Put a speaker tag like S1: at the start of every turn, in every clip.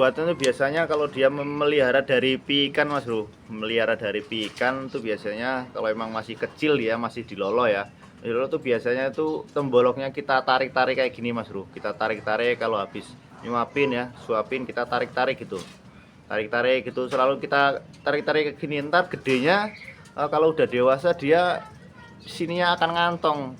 S1: Buatan itu biasanya kalau dia memelihara dari pikan Mas Bro, memelihara dari pikan tuh biasanya kalau emang masih kecil ya, masih dilolo ya. Dilolo tuh biasanya itu temboloknya kita tarik-tarik kayak gini Mas Bro. Kita tarik-tarik kalau habis nyuapin ya, suapin kita tarik-tarik gitu. Tarik-tarik gitu, selalu kita tarik-tarik ke gini. Ntar gedenya kalau udah dewasa dia sininya akan ngantong.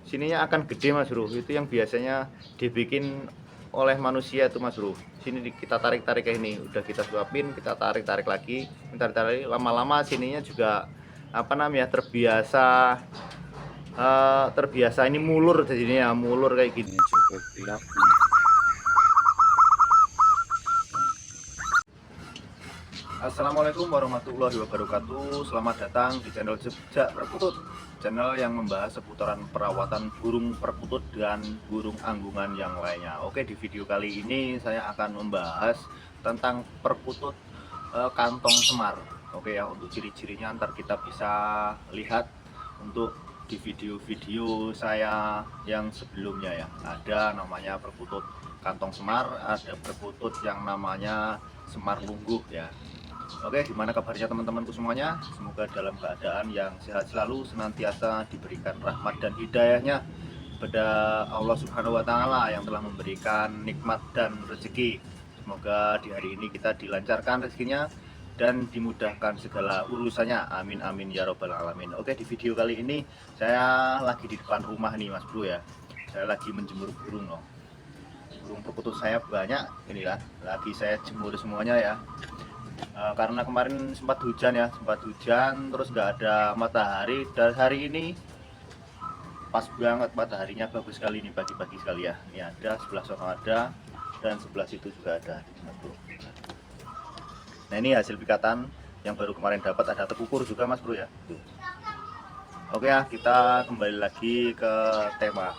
S1: Sininya akan gede Mas Bro. Itu yang biasanya dibikin oleh manusia tuh Mas Bro. Sini kita tarik-tarik kayak ini, udah kita suapin, kita tarik-tarik lagi, tarik-tarik lama-lama sininya juga apa namanya terbiasa ini mulur jadinya, mulur kayak gini.
S2: Cukup gelap.
S1: Assalamualaikum warahmatullahi wabarakatuh. Selamat datang di channel Jejak Perkutut, channel yang membahas seputaran perawatan burung perkutut dan burung anggungan yang lainnya. Oke, di video kali ini saya akan membahas tentang perkutut kantong semar. Oke ya, untuk ciri-cirinya ntar kita bisa lihat untuk di video-video saya yang sebelumnya ya. Ada namanya perkutut kantong semar, ada perkutut yang namanya semar lungguh ya. Oke, gimana kabarnya teman-temanku semuanya? Semoga dalam keadaan yang sehat selalu, senantiasa diberikan rahmat dan hidayahnya pada Allah Subhanahu wa Ta'ala yang telah memberikan nikmat dan rezeki. Semoga di hari ini kita dilancarkan rezekinya dan dimudahkan segala urusannya. Amin amin ya robbal alamin. Oke, di video kali ini saya lagi di depan rumah nih Mas Bro ya. Saya lagi menjemur burung loh. Burung perkutut saya banyak, inilah lagi saya jemur semuanya ya. Karena kemarin sempat hujan ya, terus nggak ada matahari. Dan hari ini pas banget mataharinya, bagus sekali nih, pagi-pagi sekali ya. Ini ada sebelah sana ada dan sebelah situ juga ada. Nah ini hasil pikatan yang baru kemarin dapat, ada tekukur juga Mas Bro ya. Tuh. Oke ya, kita kembali lagi ke tema.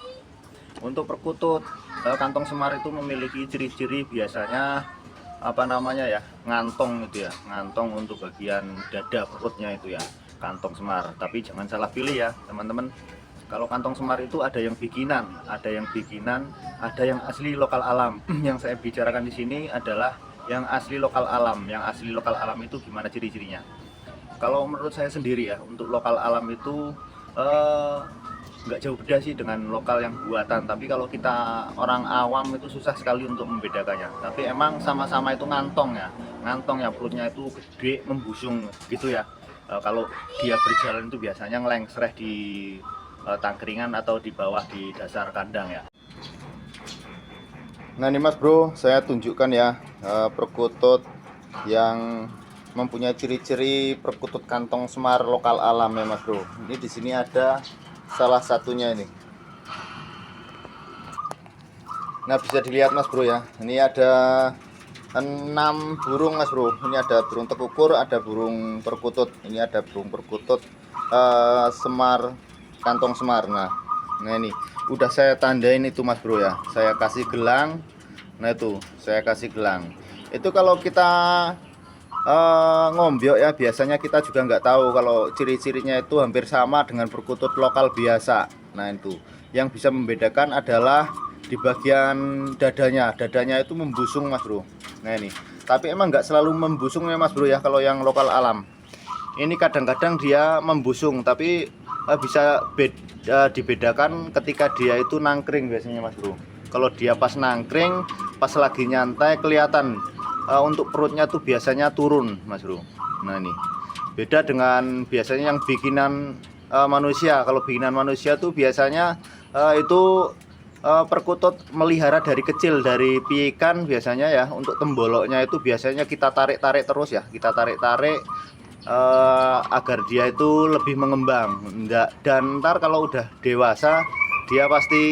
S1: Untuk perkutut kantong semar itu memiliki ciri-ciri biasanya apa namanya ya, ngantong itu ya, ngantong untuk bagian dada perutnya itu ya, kantong semar. Tapi jangan salah pilih ya teman-teman. Kalau kantong semar itu ada yang bikinan, ada yang asli lokal alam. Yang saya bicarakan di sini adalah yang asli lokal alam. Yang asli lokal alam itu gimana ciri-cirinya? Kalau menurut saya sendiri ya, untuk lokal alam itu nggak jauh beda sih dengan lokal yang buatan. Tapi kalau kita orang awam itu susah sekali untuk membedakannya. Tapi emang sama-sama itu ngantong ya, perutnya itu gede, membusung gitu ya. Kalau dia berjalan itu biasanya ngelengsreh di tangkringan atau di bawah di dasar kandang ya. Nah ini Mas Bro, saya tunjukkan ya perkutut yang mempunyai ciri-ciri perkutut kantong semar lokal alam ya Mas Bro. Ini di sini ada salah satunya ini. Nah bisa dilihat Mas Bro ya, ini ada 6 burung Mas Bro. Ini ada burung tekukur, ada burung perkutut, ini ada burung perkutut semar, kantong semar. Nah ini udah saya tandain itu Mas Bro ya, saya kasih gelang. Nah itu saya kasih gelang. Itu kalau kita ngombyok ya, biasanya kita juga nggak tahu kalau ciri-cirinya itu hampir sama dengan perkutut lokal biasa. Nah itu yang bisa membedakan adalah di bagian dadanya itu membusung Mas Bro. Nah ini, tapi emang nggak selalu membusung ya Mas Bro ya. Kalau yang lokal alam ini kadang-kadang dia membusung, tapi bisa dibedakan ketika dia itu nangkring biasanya Mas Bro. Kalau dia pas nangkring, pas lagi nyantai kelihatan untuk perutnya tuh biasanya turun Mas Bro. Nah ini beda dengan biasanya yang bikinan manusia. Kalau bikinan manusia tuh biasanya itu perkutut melihara dari kecil, dari pikan biasanya ya. Untuk temboloknya itu biasanya kita tarik-tarik terus ya, kita tarik-tarik agar dia itu lebih mengembang. Dan ntar kalau udah dewasa dia pasti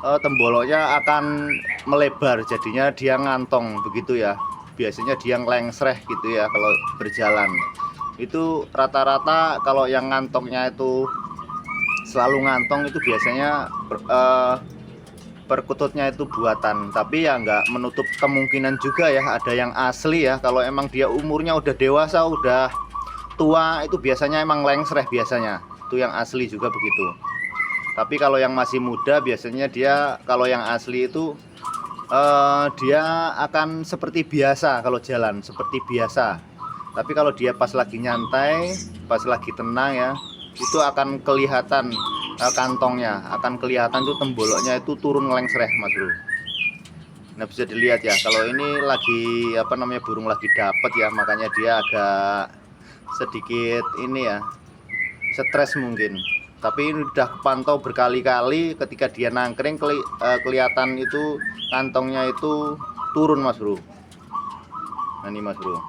S1: temboloknya akan melebar, jadinya dia ngantong begitu ya. Biasanya dia ngelengsreh gitu ya kalau berjalan. Itu rata-rata kalau yang ngantongnya itu selalu ngantong itu biasanya perkututnya itu buatan. Tapi ya nggak menutup kemungkinan juga ya ada yang asli ya. Kalau emang dia umurnya udah dewasa, udah tua, itu biasanya emang lengsreh biasanya. Itu yang asli juga begitu. Tapi kalau yang masih muda biasanya dia, kalau yang asli itu dia akan seperti biasa kalau jalan, seperti biasa. Tapi kalau dia pas lagi nyantai, pas lagi tenang ya, itu akan kelihatan kantongnya, akan kelihatan tuh temboloknya itu turun ngelengsereh Mas Bro. Nah bisa dilihat ya, kalau ini lagi burung lagi dapet ya, makanya dia agak sedikit ini ya, stres mungkin. Tapi ini udah kepantau berkali-kali, ketika dia nangkring kelihatan itu kantongnya itu turun Mas Bro. Nah ini Mas Bro.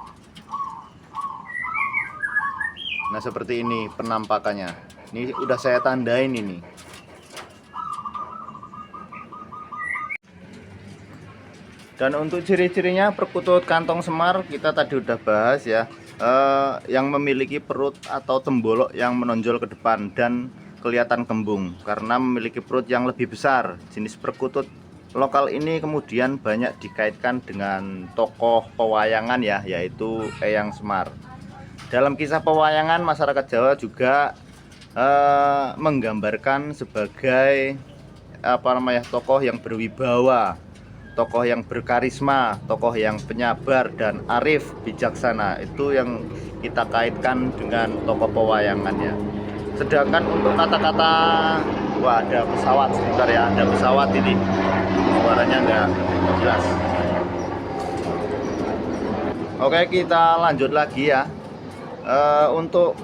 S1: Nah seperti ini penampakannya. Ini udah saya tandain ini. Dan untuk ciri-cirinya perkutut kantong semar kita tadi udah bahas ya, yang memiliki perut atau tembolok yang menonjol ke depan dan kelihatan kembung karena memiliki perut yang lebih besar. Jenis perkutut lokal ini kemudian banyak dikaitkan dengan tokoh pewayangan ya, yaitu Eyang Semar. Dalam kisah pewayangan masyarakat Jawa juga menggambarkan sebagai tokoh yang berwibawa, tokoh yang berkarisma, tokoh yang penyabar dan arif bijaksana. Itu yang kita kaitkan dengan tokoh pewayangan ya. Sedangkan untuk kata-kata, wah ada pesawat sebentar ya, ada pesawat ini, suaranya nggak jelas. Oke, kita lanjut lagi ya. Untuk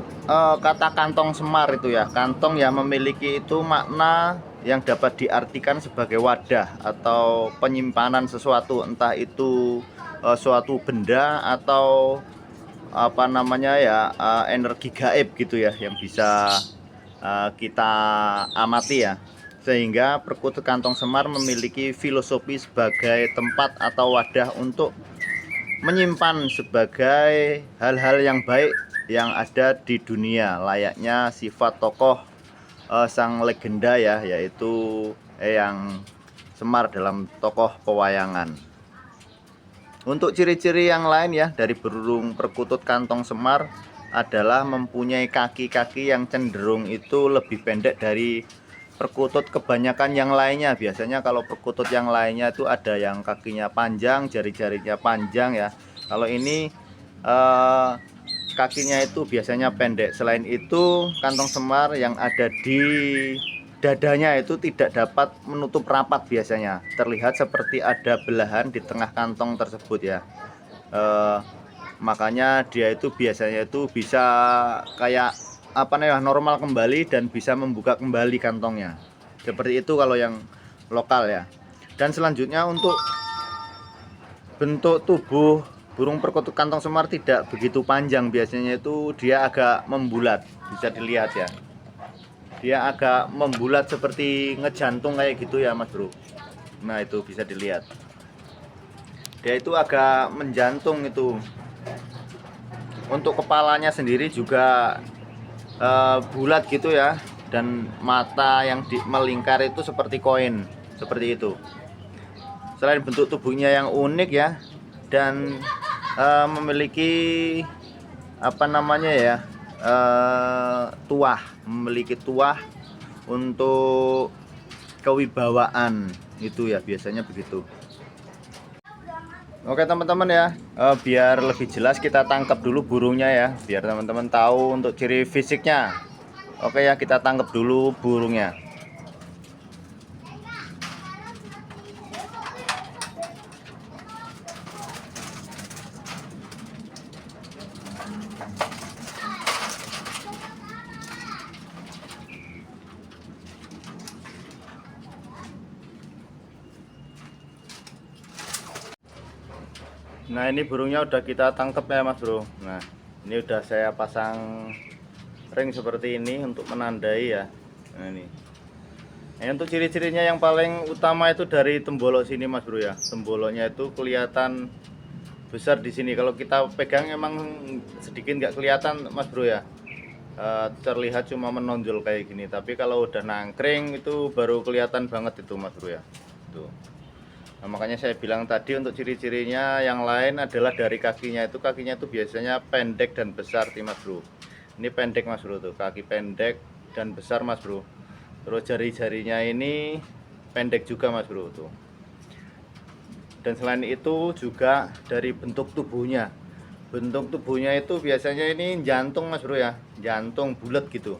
S1: kata kantong semar itu ya, kantong yang memiliki itu makna yang dapat diartikan sebagai wadah atau penyimpanan sesuatu, entah itu suatu benda atau energi gaib gitu ya, yang bisa kita amati ya. Sehingga perkutut kantong semar memiliki filosofi sebagai tempat atau wadah untuk menyimpan sebagai hal-hal yang baik yang ada di dunia, layaknya sifat tokoh sang legenda ya, yaitu Eyang Semar dalam tokoh pewayangan. Untuk ciri-ciri yang lain ya dari burung perkutut kantong semar adalah mempunyai kaki-kaki yang cenderung itu lebih pendek dari perkutut kebanyakan yang lainnya. Biasanya kalau perkutut yang lainnya itu ada yang kakinya panjang, jari-jarinya panjang ya. Kalau ini kakinya itu biasanya pendek. Selain itu kantong semar yang ada di dadanya itu tidak dapat menutup rapat, biasanya terlihat seperti ada belahan di tengah kantong tersebut ya. Makanya dia itu biasanya itu bisa kayak normal kembali dan bisa membuka kembali kantongnya. Seperti itu kalau yang lokal ya. Dan selanjutnya untuk bentuk tubuh burung perkutut kantong semar tidak begitu panjang, biasanya itu dia agak membulat, bisa dilihat ya. Dia agak membulat seperti ngejantung kayak gitu ya Mas Bro. Nah itu bisa dilihat. Dia itu agak menjantung itu. Untuk kepalanya sendiri juga bulat gitu ya. Dan mata yang melingkar itu seperti koin, seperti itu. Selain bentuk tubuhnya yang unik ya, dan memiliki tuah, memiliki tuah untuk kewibawaan itu ya, biasanya begitu. Oke teman-teman ya, biar lebih jelas kita tangkap dulu burungnya ya, biar teman-teman tahu untuk ciri fisiknya. Oke ya, kita tangkap dulu burungnya. Nah ini burungnya udah kita tangkap ya Mas Bro. Nah ini udah saya pasang ring seperti ini untuk menandai ya. Nah ini. Nah, untuk ciri-cirinya yang paling utama itu dari tembolok sini Mas Bro ya. Temboloknya itu kelihatan besar di sini. Kalau kita pegang emang sedikit nggak kelihatan Mas Bro ya. Terlihat cuma menonjol kayak gini. Tapi kalau udah nangkring itu baru kelihatan banget itu Mas Bro ya. Tuh. Nah, makanya saya bilang tadi untuk ciri-cirinya yang lain adalah dari kakinya itu biasanya pendek dan besar nih Mas Bro. Ini pendek Mas Bro tuh, kaki pendek dan besar Mas Bro. Terus jari-jarinya ini pendek juga Mas Bro tuh. Dan selain itu juga dari bentuk tubuhnya. Bentuk tubuhnya itu biasanya ini jantung Mas Bro ya, jantung bulat gitu.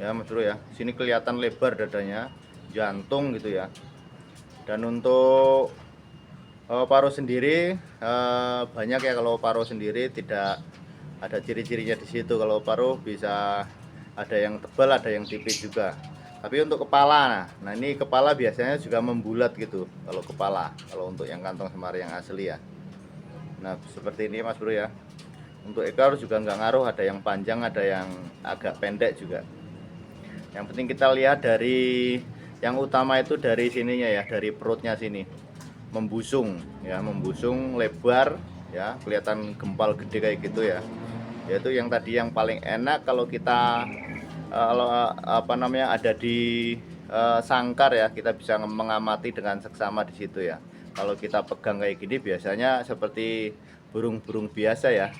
S1: Ya Mas Bro ya, sini kelihatan lebar dadanya, jantung gitu ya. Dan untuk paruh sendiri banyak ya, kalau paruh sendiri tidak ada ciri-cirinya di situ. Kalau paruh bisa ada yang tebal, ada yang tipis juga. Tapi untuk kepala, nah ini kepala biasanya juga membulat gitu. Kalau kepala, kalau untuk yang kantong semar yang asli ya. Nah seperti ini Mas Bro ya. Untuk ekor juga nggak ngaruh, ada yang panjang, ada yang agak pendek juga. Yang penting kita lihat dari yang utama itu dari sininya ya, dari perutnya sini. Membusung ya, membusung lebar ya, kelihatan gempal gede kayak gitu ya. Yaitu yang tadi yang paling enak kalau kita apa namanya ada di sangkar ya, kita bisa mengamati dengan seksama di situ ya. Kalau kita pegang kayak gini biasanya seperti burung-burung biasa ya,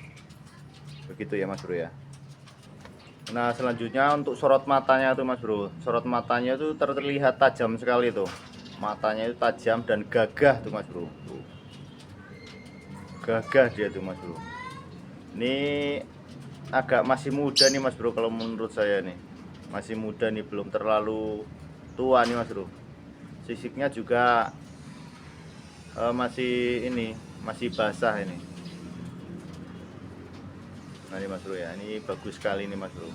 S1: begitu ya Mas Bro ya. Nah selanjutnya untuk sorot matanya tuh Mas Bro, sorot matanya tuh terlihat tajam sekali tuh, matanya itu tajam dan gagah tuh Mas Bro, tuh. Gagah dia tuh Mas Bro. Ini agak masih muda nih Mas Bro, kalau menurut saya nih masih muda nih, belum terlalu tua nih Mas Bro. Sisiknya juga masih ini, masih basah ini. Nah ini Mas Bro ya, ini bagus sekali nih Mas Bro.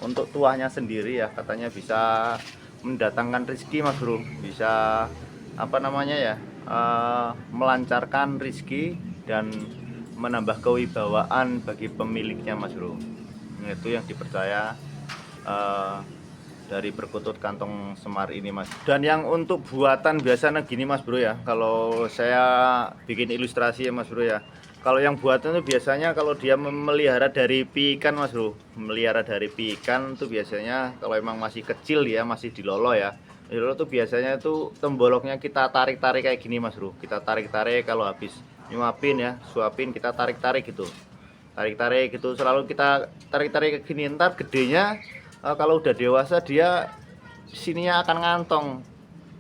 S1: Untuk tuahnya sendiri ya katanya bisa mendatangkan rezeki Mas Bro, bisa apa namanya ya, melancarkan rezeki dan menambah kewibawaan bagi pemiliknya Mas Bro. Nah, itu yang dipercaya dari perkutut kantong semar ini Mas. Dan yang untuk buatan biasanya gini Mas Bro ya, kalau saya bikin ilustrasi ya Mas Bro ya, kalau yang buatan itu biasanya kalau dia memelihara dari pikan Mas Bro, melihara dari pikan tuh biasanya kalau emang masih kecil ya, masih dilolo ya, dilolo tuh biasanya itu temboloknya kita tarik-tarik kayak gini Mas Bro, kita tarik-tarik kalau habis nyuapin ya, suapin kita tarik-tarik gitu, tarik-tarik gitu, selalu kita tarik-tarik kayak gini. Ntar gedenya kalau udah dewasa dia sininya akan ngantong,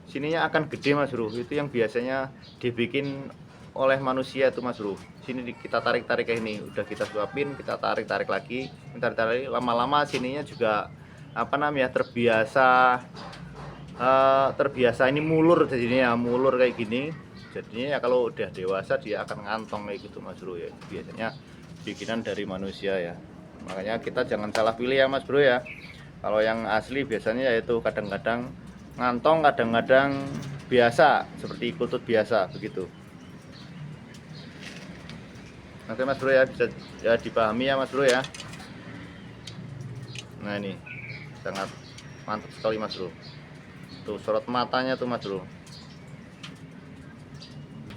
S1: sininya akan gede Mas Bro. Itu yang biasanya dibikin oleh manusia itu Mas Bro. Sini kita tarik-tarik kayak ini, udah kita suapin, kita tarik-tarik lagi, tarik-tarik, lama-lama sininya juga apa namanya terbiasa ini mulur jadinya ya, mulur kayak gini. Jadinya ya kalau udah dewasa dia akan ngantong kayak gitu Mas Bro ya. Biasanya bikinan dari manusia ya. Makanya kita jangan salah pilih ya Mas Bro ya. Kalau yang asli biasanya yaitu kadang-kadang ngantong, kadang-kadang biasa seperti kutut biasa begitu. Oke Mas Bro ya, bisa ya dipahami ya Mas Bro ya. Nah ini sangat mantap sekali Mas Bro. Tuh sorot matanya tuh Mas Bro.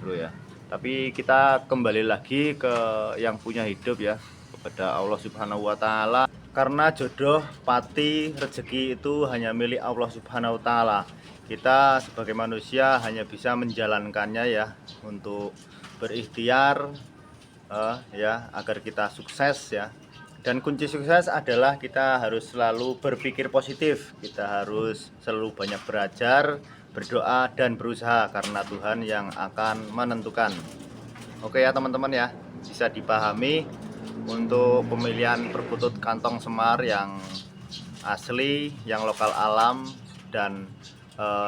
S1: Bro ya. Tapi kita kembali lagi ke yang punya hidup ya, kepada Allah Subhanahu wa taala. Karena jodoh, pati, rezeki itu hanya milik Allah Subhanahu wa taala. Kita sebagai manusia hanya bisa menjalankannya ya, untuk berikhtiar ya agar kita sukses ya. Dan kunci sukses adalah kita harus selalu berpikir positif, kita harus selalu banyak belajar, berdoa dan berusaha, karena Tuhan yang akan menentukan. Oke ya teman-teman ya, bisa dipahami untuk pemilihan perkutut kantong semar yang asli, yang lokal alam, dan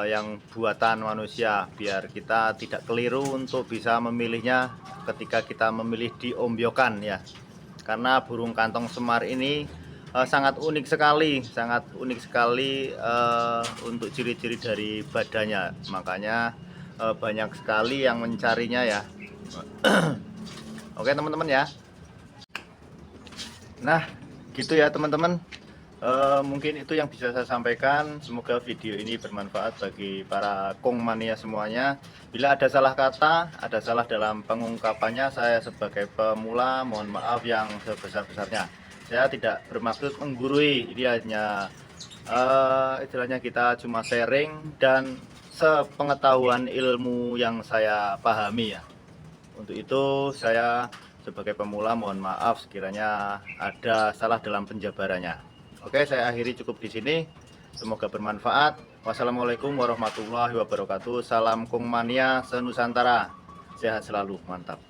S1: yang buatan manusia, biar kita tidak keliru untuk bisa memilihnya ketika kita memilih di ombyokan ya. Karena burung kantong semar ini sangat unik sekali untuk ciri-ciri dari badannya, makanya banyak sekali yang mencarinya ya. Oke teman-teman ya, nah gitu ya teman-teman. Mungkin itu yang bisa saya sampaikan. Semoga video ini bermanfaat bagi para kong mania semuanya. Bila ada salah kata, ada salah dalam pengungkapannya, saya sebagai pemula mohon maaf yang sebesar-besarnya. Saya tidak bermaksud menggurui, ini hanya istilahnya kita cuma sharing dan sepengetahuan ilmu yang saya pahami ya. Untuk itu saya sebagai pemula mohon maaf sekiranya ada salah dalam penjabarannya. Oke, saya akhiri cukup di sini. Semoga bermanfaat. Wassalamualaikum warahmatullahi wabarakatuh. Salam Kung Mania senusantara. Sehat selalu, mantap.